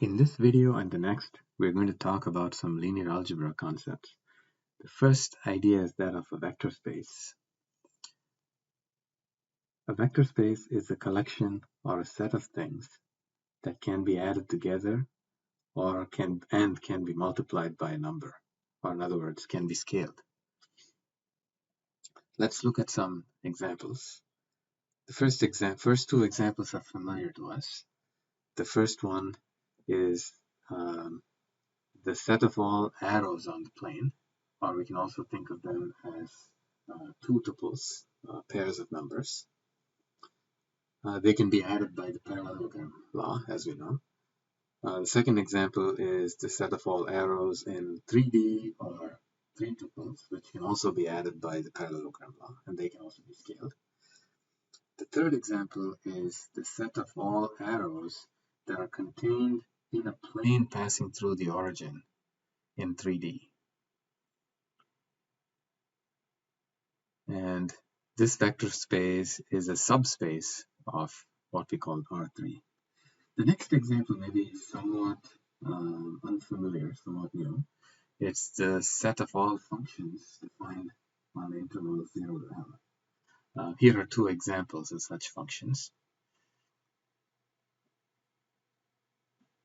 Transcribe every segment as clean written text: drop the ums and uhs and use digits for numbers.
In this video and the next, we're going to talk about some linear algebra concepts. The first idea is that of a vector space. A vector space is a collection or a set of things that can be added together or can be multiplied by a number, or in other words, can be scaled. Let's look at some examples. The first two examples are familiar to us. The first one is the set of all arrows on the plane, or we can also think of them as two tuples, pairs of numbers. They can be added by the parallelogram law, as we know. The second example is the set of all arrows in 3D or three tuples, which can also be added by the parallelogram law, and they can also be scaled. The third example is the set of all arrows that are contained in a plane passing through the origin in 3D. And this vector space is a subspace of what we call R3. The next example may be somewhat unfamiliar, somewhat new. It's the set of all functions defined on the interval 0 to L. Here are two examples of such functions.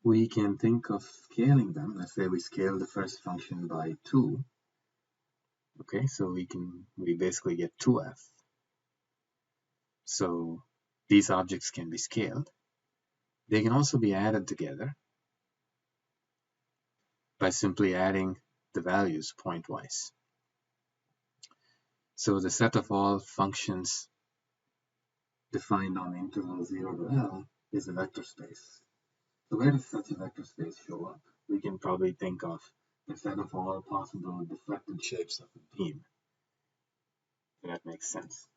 We can think of scaling them. Let's say we scale the first function by 2. Okay, so we basically get 2f. So these objects can be scaled. They can also be added together by simply adding the values pointwise. So the set of all functions defined on the interval 0 to L is a vector space. So where does such a vector space show up? We can probably think of the set of all possible deflected shapes of a beam. That makes sense.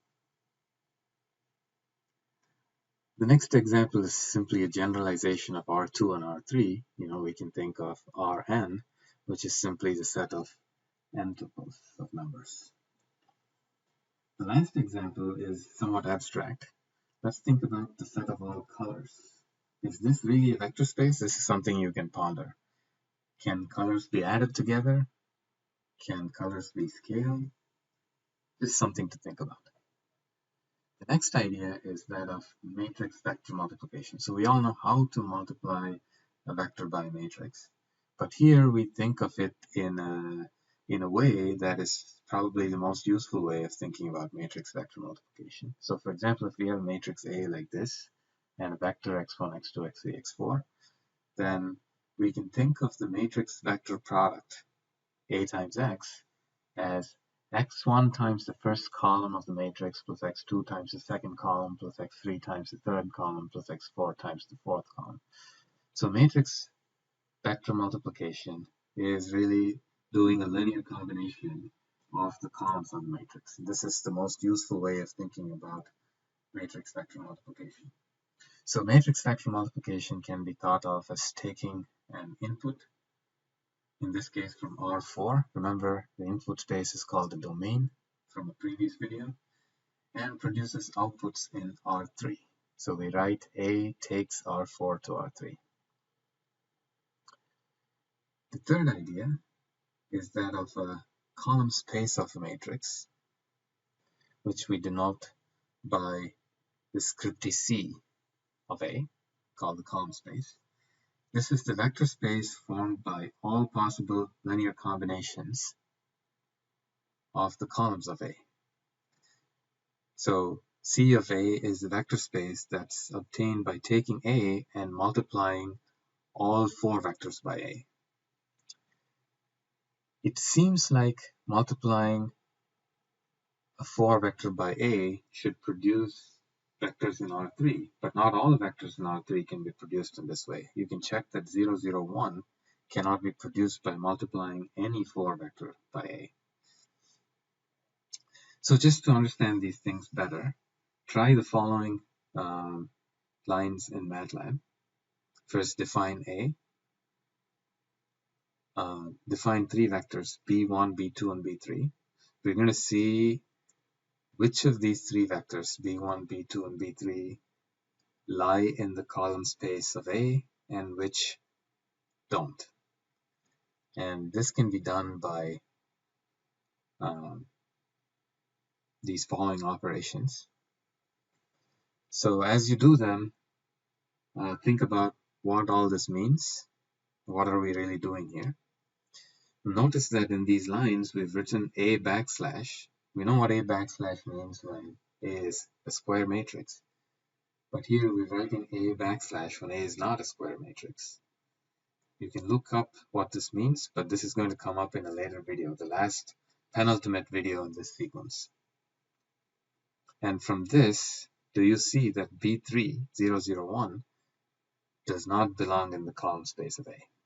The next example is simply a generalization of R2 and R3. We can think of Rn, which is simply the set of n tuples of numbers. The last example is somewhat abstract. Let's think about the set of all colors. Is this really a vector space? This is something you can ponder. Can colors be added together? Can colors be scaled? This is something to think about. The next idea is that of matrix vector multiplication. So we all know how to multiply a vector by a matrix, but here we think of it in a way that is probably the most useful way of thinking about matrix vector multiplication. So for example, if we have a matrix A like this, and a vector x1, x2, x3, x4, then we can think of the matrix vector product, A times x, as x1 times the first column of the matrix plus x2 times the second column plus x3 times the third column plus x4 times the fourth column. So matrix vector multiplication is really doing a linear combination of the columns of the matrix. This is the most useful way of thinking about matrix vector multiplication. So matrix vector multiplication can be thought of as taking an input, in this case from R4. Remember, the input space is called the domain from a previous video, and produces outputs in R3. So we write A takes R4 to R3. The third idea is that of a column space of a matrix, which we denote by the script C of A, called the column space. This is the vector space formed by all possible linear combinations of the columns of A. So C of A is the vector space that's obtained by taking A and multiplying all 4 vectors by A. It seems like multiplying a 4 vector by A should produce vectors in R3, but not all vectors in R3 can be produced in this way. You can check that 0, 0, 1 cannot be produced by multiplying any 4 vector by A. So just to understand these things better, try the following lines in MATLAB. First, define A. Define 3 vectors, B1, B2, and B3. We're going to see which of these 3 vectors, B1, B2, and B3, lie in the column space of A, and which don't. And this can be done by these following operations. So as you do them, think about what all this means. What are we really doing here? Notice that in these lines, we've written a backslash. We know what a backslash means when A is a square matrix. But here we're writing a backslash when A is not a square matrix. You can look up what this means, but this is going to come up in a later video, the last penultimate video in this sequence. And from this, do you see that B3, 0, 0, 1 does not belong in the column space of A?